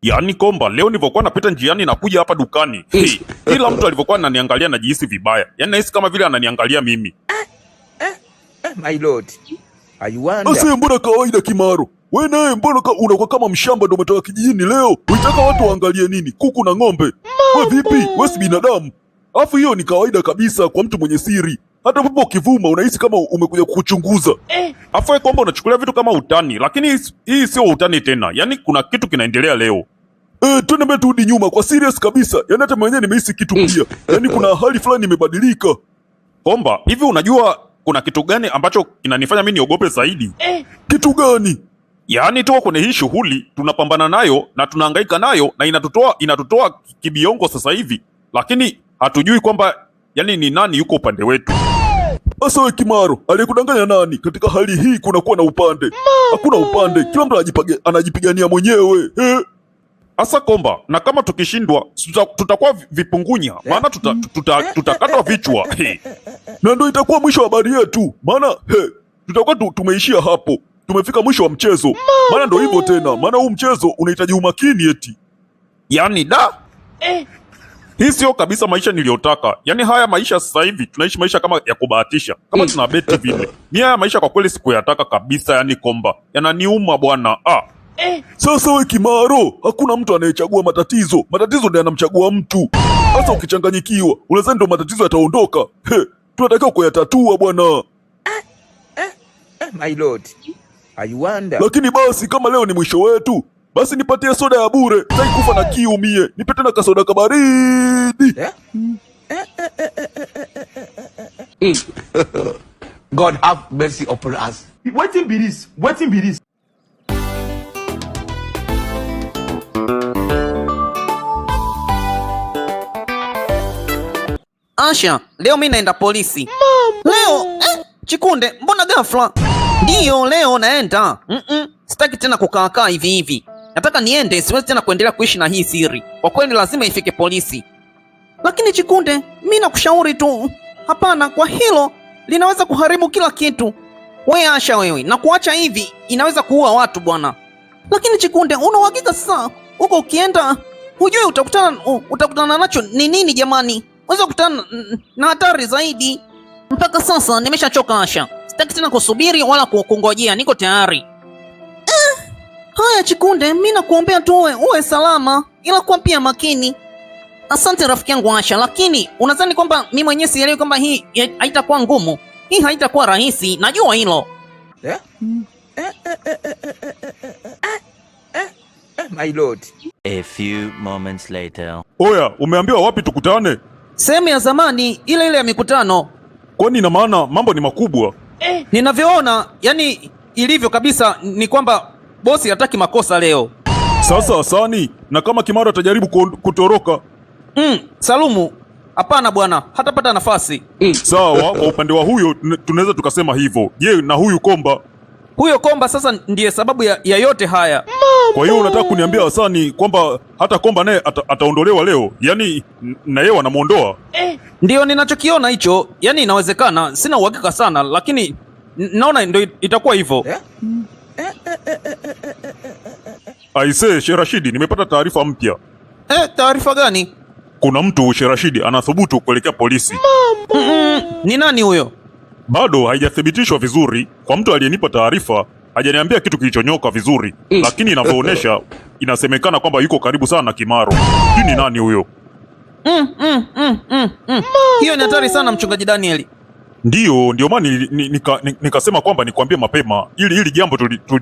Yaani Komba, leo nilivyokuwa napita njiani na kuja hapa dukani, kila mtu alivyokuwa ananiangalia najihisi vibaya. Yaani nahisi kama vile ananiangalia mimi. My lord. I wonder. Ase, mbona kawaida Kimaro? Wewe naye mbona unakuwa kama mshamba ndo umetoka kijijini leo? Unataka watu waangalie nini? Kuku na ng'ombe? Wewe vipi? Wewe si binadamu. Alafu hiyo ni kawaida kabisa kwa mtu mwenye siri. Hata popo ukivuma unahisi kama umekuja kukuchunguza. Afu kwamba unachukulia vitu kama utani, lakini hii sio utani tena. Yaani kuna kitu kinaendelea leo. Twende mbele turudi nyuma kwa serious kabisa. Yaani hata mwenyewe nimehisi kitu pia. Yaani kuna hali fulani imebadilika. Komba, hivi unajua kuna kitu gani ambacho kinanifanya mimi niogope zaidi? Kitu gani? Yaani tuko kwenye hii shughuli tunapambana nayo na tunahangaika nayo na inatutoa kibiongo sasa hivi. Lakini hatujui kwamba yani ni nani yuko upande wetu. Asa we Kimaro, aliyekudanganya nani? Katika hali hii kunakuwa na upande. Hakuna upande, kila mtu anajipigania mwenyewe. Asa Komba, na kama tukishindwa tutakuwa vipungunya, maana tutakatwa vichwa. Na ndio itakuwa mwisho wa habari yetu. Maana tutakuwa tumeishia hapo. Tumefika mwisho wa mchezo. Maana ndio hivyo tena. Maana huu mchezo unahitaji umakini eti. Yaani hii sio kabisa maisha niliyotaka. Yaani haya maisha sasa hivi tunaishi maisha kama ya kubahatisha. Kama tunabeti vile. Ni haya maisha kwa kweli sikuyataka kabisa, yani Komba. Yananiuma bwana. Sasa we Kimaro, hakuna mtu anayechagua matatizo. Matatizo ndiyo yanamchagua mtu. Sasa ukichanganyikiwa, unadhani ndio matatizo yataondoka? Tunatakiwa kuyatatua bwana. My lord. I wonder. Lakini basi kama leo ni mwisho wetu, basi nipatie soda ya bure. Sitaki kufa na kiu mie. Nipete na kasoda kabaridi. God have mercy upon us. Wetin be this? Wetin be this? Asha, leo mimi naenda polisi. Leo Chikunde, mbona ghafla? Ndiyo, leo naenda. Sitaki tena kukaa hivi hivi. Nataka niende, siwezi tena kuendelea kuishi na hii siri. Kwa kweli lazima ifike polisi. Lakini Chikunde, mimi nakushauri tu. Hapana, kwa hilo linaweza kuharibu kila kitu. Wewe Asha wewe, na kuacha hivi inaweza kuua watu bwana. Lakini Chikunde, una uhakika sasa huko ukienda hujui utakutana nacho ni nini jamani? Unaweza kukutana na hatari zaidi. Mpaka sasa nimeshachoka Asha. Sitaki tena kusubiri wala kungojea, niko tayari. Haya Chikunde, mimi nakuombea tu uwe salama, ila kuwa pia makini. Asante rafiki yangu Asha, lakini unadhani kwamba mimi mwenyewe sielewi kwamba hii haitakuwa ngumu? Hii haitakuwa rahisi, najua hilo. My lord. A few moments later. Oya, umeambiwa wapi tukutane? Sehemu ya zamani ile ya mikutano. Kwani ina maana mambo ni makubwa? Ninavyoona, yani ilivyo kabisa ni kwamba bosi hataki makosa leo. Sasa Hasani, na kama Kimaro atajaribu kutoroka? Salumu, hapana bwana, hatapata nafasi. Sawa, kwa upande wa huyo tunaweza tukasema hivyo. Je, na huyu Komba? Huyo Komba sasa ndiye sababu ya yote haya. Kwa hiyo unataka kuniambia Hasani kwamba hata Komba naye ataondolewa leo? Yaani na yeye wanamuondoa? Ndiyo ninachokiona hicho. Yaani inawezekana, sina uhakika sana, lakini naona ndio itakuwa hivyo. Aisee, Sherashidi, nimepata taarifa mpya. Taarifa gani? Kuna mtu Sherashidi anathubutu kuelekea polisi. Ni nani huyo? Bado haijathibitishwa vizuri. Kwa mtu aliyenipa taarifa hajaniambia kitu kilichonyoka vizuri, lakini inavyoonesha inasemekana kwamba yuko karibu sana na Kimaro. Ni nani huyo? Hiyo ni hatari sana mchungaji Danieli. Ndio maana nikasema kwamba nikwambie mapema ili jambo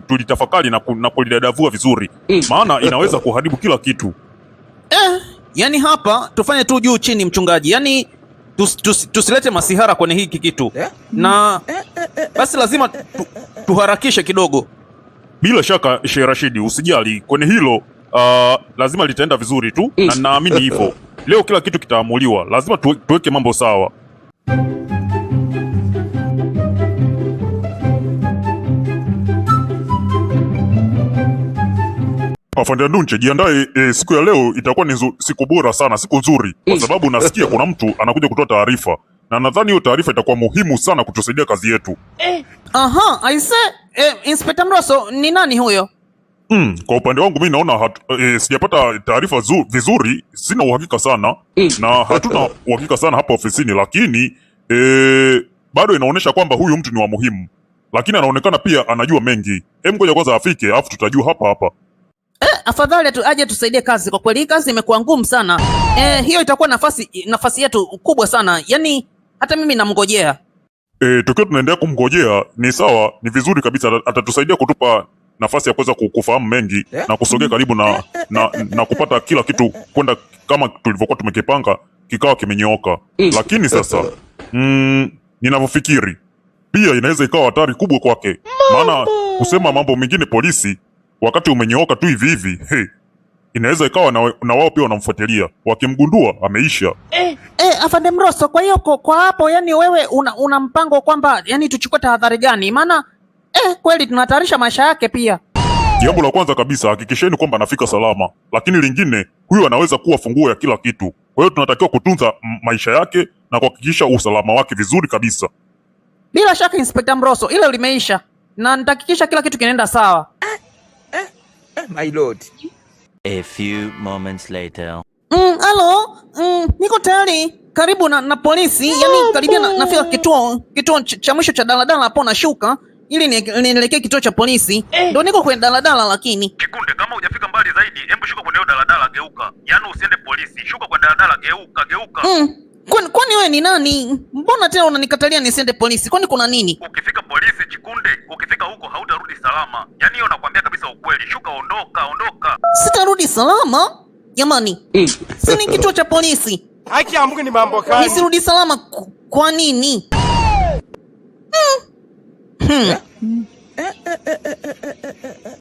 tulitafakari na kulidadavua vizuri, maana inaweza kuharibu kila kitu. Yani hapa tufanye tu juu chini mchungaji. Yani tusilete masihara kwenye hiki kitu. Na basi lazima tuharakishe kidogo. Bila shaka Sherashidi, usijali kwenye hilo. Lazima litaenda vizuri tu, na naamini hivyo. Leo kila kitu kitaamuliwa, lazima tuweke mambo sawa. Afande Ndunche, jiandae, siku ya leo itakuwa ni siku bora sana, siku nzuri, kwa sababu nasikia kuna mtu anakuja kutoa taarifa, na nadhani hiyo taarifa itakuwa muhimu sana kutusaidia kazi yetu. Aha, aise, Inspector Mroso, ni nani huyo? Kwa upande wangu mimi naona sijapata taarifa vizuri, sina uhakika sana na hatuna uhakika sana hapa ofisini, lakini bado inaonyesha kwamba huyu mtu ni wa muhimu, lakini anaonekana pia anajua mengi. Ngoja kwanza afike, alafu tutajua hapa hapa. Afadhali aje tusaidie kazi. Kwa kweli kazi imekuwa ngumu sana. Hiyo itakuwa nafasi yetu kubwa sana, yaani hata mimi namngojea. Tukiwa tunaendelea kumngojea ni sawa, ni vizuri kabisa, atatusaidia kutupa nafasi ya kuweza kufahamu mengi na kusogea karibu na kupata kila kitu kwenda kama tulivyokuwa tumekipanga kikawa kimenyooka. Lakini sasa ninavyofikiri pia inaweza ikawa hatari kubwa kwake, maana kusema mambo mengine polisi wakati umenyooka tu hivi hivi, inaweza ikawa na wao pia wanamfuatilia, wakimgundua ameisha. Afande Mroso, kwa hiyo kwa hapo yani wewe una mpango kwamba yani tuchukue tahadhari gani? Maana kweli tunahatarisha maisha yake pia. Jambo la kwanza kabisa, hakikisheni kwamba anafika salama, lakini lingine, huyu anaweza kuwa funguo ya kila kitu. Kwa hiyo tunatakiwa kutunza maisha yake na kuhakikisha usalama wake vizuri kabisa. Bila shaka Inspector Mroso, ile limeisha na nitahakikisha kila kitu kinaenda sawa. My lord. A few moments later. Halo, niko tayari. Karibu na polisi, yani karibia nafika kituo cha mwisho cha daladala hapo nashuka ili nielekee kituo cha polisi. Ndio niko kwenye daladala lakini. Chikunde, kama hujafika mbali zaidi, hebu shuka kwenye daladala, geuka. Yaani usiende polisi, shuka kwenye daladala, geuka. Kwani wewe ni nani? Mbona tena unanikatalia nisiende polisi? Kwani kuna nini? Ukifika polisi Chikunde, ukifika huko hautarudi salama. Yaani hiyo nakwambia kabisa ukweli. Shuka, ondoka. Sitarudi salama? Jamani. Si ni kituo cha polisi. Haki ya Mungu ni mambo gani? Nisirudi salama kwa nini?